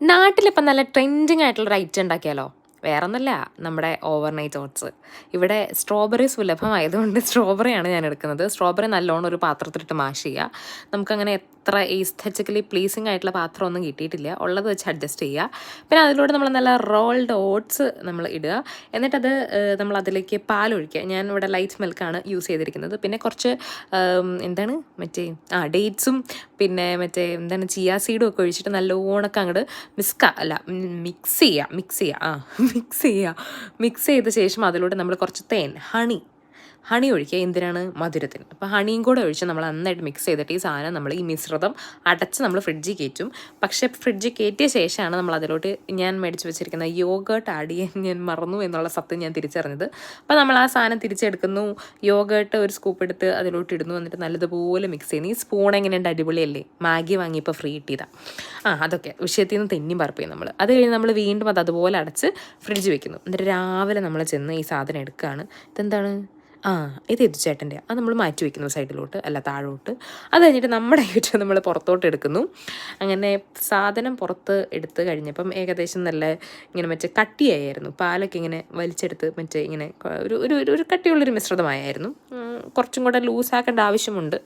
നാട്ടിലിപ്പം നല്ല ട്രെൻഡിങ് ആയിട്ടുള്ളൊരു ഐറ്റം ഉണ്ടാക്കിയാലോ? വേറൊന്നുമല്ല, നമ്മുടെ ഓവർനൈറ്റ് ഓട്സ്. ഇവിടെ സ്ട്രോബെറി സുലഭമായതുകൊണ്ട് സ്ട്രോബെറിയാണ് ഞാൻ എടുക്കുന്നത്. സ്ട്രോബെറി നല്ലോണം ഒരു പാത്രത്തിലിട്ട് മാഷ് ചെയ്യുക. നമുക്കങ്ങനെ എത്ര ഈസ്തെറ്റിക്കലി പ്ലീസിങ് ആയിട്ടുള്ള പാത്രമൊന്നും കിട്ടിയിട്ടില്ല, ഉള്ളത് വെച്ച് അഡ്ജസ്റ്റ് ചെയ്യുക. പിന്നെ അതിലൂടെ നമ്മൾ നല്ല റോൾഡ് ഓട്സ് നമ്മൾ ഇടുക. എന്നിട്ടത് നമ്മൾ അതിലേക്ക് പാലൊഴിക്കുക. ഞാൻ ഇവിടെ ലൈറ്റ് മിൽക്കാണ് യൂസ് ചെയ്തിരിക്കുന്നത്. പിന്നെ കുറച്ച് എന്താണ് ഡേറ്റ്സും പിന്നെ ചിയാ സീഡും ഒക്കെ ഒഴിച്ചിട്ട് നല്ലോണമൊക്കെ അങ്ങോട്ട് മിക്സ് ചെയ്ത ശേഷം അതിലൂടെ നമ്മൾ കുറച്ച് തേൻ ഹണി ഒഴിക്കുക. എന്തിനാണ്? മധുരത്തിന്. അപ്പോൾ ഹണിയും കൂടെ ഒഴിച്ച് നമ്മൾ നന്നായിട്ട് മിക്സ് ചെയ്തിട്ട് ഈ സാധനം നമ്മൾ ഈ മിശ്രിതം അടച്ച് നമ്മൾ ഫ്രിഡ്ജിൽ കയറ്റും. പക്ഷേ ഫ്രിഡ്ജിൽ കയറ്റിയ ശേഷമാണ് നമ്മൾ അതിലോട്ട് ഞാൻ മേടിച്ച് വെച്ചിരിക്കുന്ന യോഗേർട്ട് ആഡ് ചെയ്യാൻ ഞാൻ മറന്നു എന്നുള്ള സത്യം ഞാൻ തിരിച്ചറിഞ്ഞത്. അപ്പോൾ നമ്മൾ ആ സാധനം തിരിച്ചെടുക്കുന്നു, യോഗേർട്ട് ഒരു സ്കൂപ്പ് എടുത്ത് അതിലോട്ട് ഇടുന്നു, എന്നിട്ട് നല്ലതുപോലെ മിക്സ് ചെയ്യുന്നു. ഈ സ്പൂൺ എങ്ങനെയുണ്ട്? അടിപൊളിയല്ലേ? മാഗി വാങ്ങിയപ്പോൾ ഫ്രീ കിട്ടിയതാണ്. അതൊക്കെ വിഷയത്തിൽ നിന്ന് തെന്നിയും പറപ്പിക്കും നമ്മൾ. അത് കഴിഞ്ഞ് നമ്മൾ വീണ്ടും അതുപോലെ അടച്ച് ഫ്രിഡ്ജ് വെക്കുന്നു. എന്നിട്ട് രാവിലെ നമ്മൾ ചെന്ന് ഈ സാധനം എടുക്കുകയാണ്. ഇതെന്താണ്? ഇത് ചേട്ടൻ്റെ. അത് നമ്മൾ മാറ്റി വയ്ക്കുന്നു സൈഡിലോട്ട്, അല്ല താഴോട്ട്. അത് കഴിഞ്ഞിട്ട് നമ്മുടെ ആയിട്ട് നമ്മൾ പുറത്തോട്ട് എടുക്കുന്നു. അങ്ങനെ സാധനം പുറത്ത് എടുത്ത് കഴിഞ്ഞപ്പം ഏകദേശം നല്ല ഇങ്ങനെ കട്ടിയായിരുന്നു. പാലൊക്കെ ഇങ്ങനെ വലിച്ചെടുത്ത് ഇങ്ങനെ ഒരു കട്ടിയുള്ളൊരു മിശ്രിതമായിരുന്നു. കുറച്ചും കൂടെ ലൂസാക്കേണ്ട ആവശ്യമുണ്ട്.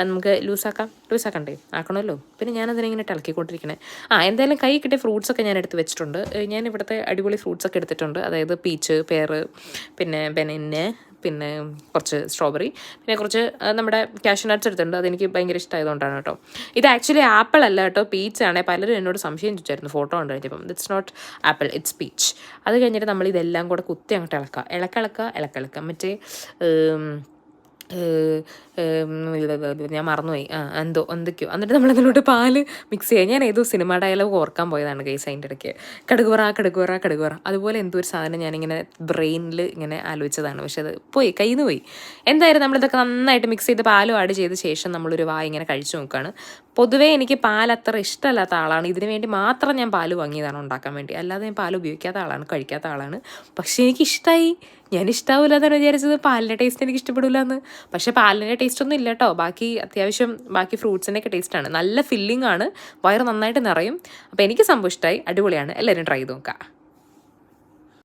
നമുക്ക് ലൂസാക്കണ്ടേ? ആക്കണമല്ലോ. പിന്നെ ഞാനതിനെ ഇളക്കിക്കൊണ്ടിരിക്കണേ. എന്തായാലും കൈ കിട്ടിയ ഫ്രൂട്ട്സൊക്കെ ഞാൻ എടുത്ത് വെച്ചിട്ടുണ്ട്. ഞാൻ ഇവിടുത്തെ അടിപൊളി ഫ്രൂട്ട്സൊക്കെ എടുത്തിട്ടുണ്ട്. അതായത് പീച്ച്, പേറ്, പിന്നെ ബനാന, പിന്നെ കുറച്ച് സ്ട്രോബെറി, പിന്നെ കുറച്ച് നമ്മുടെ കാഷ്യൂ നട്ട്സ് എടുത്തിട്ടുണ്ട്. അതെനിക്ക് ഭയങ്കര ഇഷ്ടമായതുകൊണ്ടാണ് കേട്ടോ. ഇത് ആക്ച്വലി ആപ്പിൾ അല്ല കേട്ടോ, പീച്ച് ആണ്. പലരും എന്നോട് സംശയം ചോദിച്ചായിരുന്നു ഫോട്ടോ കണ്ടു കഴിഞ്ഞപ്പം. It's not apple, it's peach. അത് കഴിഞ്ഞിട്ട് നമ്മൾ ഇതെല്ലാം കൂടെ കുത്തി അങ്ങോട്ട് ഇളക്കുക. ഞാൻ മറന്നുപോയി. എന്തൊക്കെയോ. എന്നിട്ട് നമ്മളതിലോട്ട് പാല് മിക്സ് ചെയ്യുക. ഞാൻ ഏതോ സിനിമ ഡയലോഗ് ഓർക്കാൻ പോയതാണ് ഗൈസ് അതിൻ്റെ ഇടയ്ക്ക്. കടുകുറ അതുപോലെ എന്തോ ഒരു സാധനം ഞാനിങ്ങനെ ബ്രെയിനിൽ ഇങ്ങനെ ആലോചിച്ചതാണ്. പക്ഷെ അത് കയ്യിൽ നിന്ന് പോയി. എന്തായാലും നമ്മളിതൊക്കെ നന്നായിട്ട് മിക്സ് ചെയ്ത് പാലും ആഡ് ചെയ്ത ശേഷം നമ്മളൊരു ഇങ്ങനെ കഴിച്ചു നോക്കുകയാണ്. പൊതുവേ എനിക്ക് പാൽ അത്ര ഇഷ്ടമല്ലാത്ത ആളാണ്. ഇതിനു വേണ്ടി മാത്രം ഞാൻ പാല് വാങ്ങിയതാണ് ഉണ്ടാക്കാൻ വേണ്ടി. അല്ലാതെ ഞാൻ പാൽ ഉപയോഗിക്കാത്ത ആളാണ്, കഴിക്കാത്ത ആളാണ്. പക്ഷേ എനിക്കിഷ്ടമായി. ഞാൻ ഇഷ്ടാവില്ല എന്നാണ് വിചാരിച്ചത്. പാലിൻ്റെ ടേസ്റ്റ് എനിക്ക് ഇഷ്ടപ്പെടില്ല എന്ന്. പക്ഷേ പാലിൻ്റെ ടേസ്റ്റ് ഒന്നും ഇല്ല കേട്ടോ. ബാക്കി ഫ്രൂട്ട്സിൻ്റെയൊക്കെ ടേസ്റ്റാണ്. നല്ല ഫില്ലിംഗ് ആണ്, വയറ് നന്നായിട്ട് നിറയും. അപ്പോൾ എനിക്ക് സംഭവം ഇഷ്ടമായി. അടിപൊളിയാണ്. എല്ലാവരും ട്രൈ ചെയ്ത് നോക്കുക.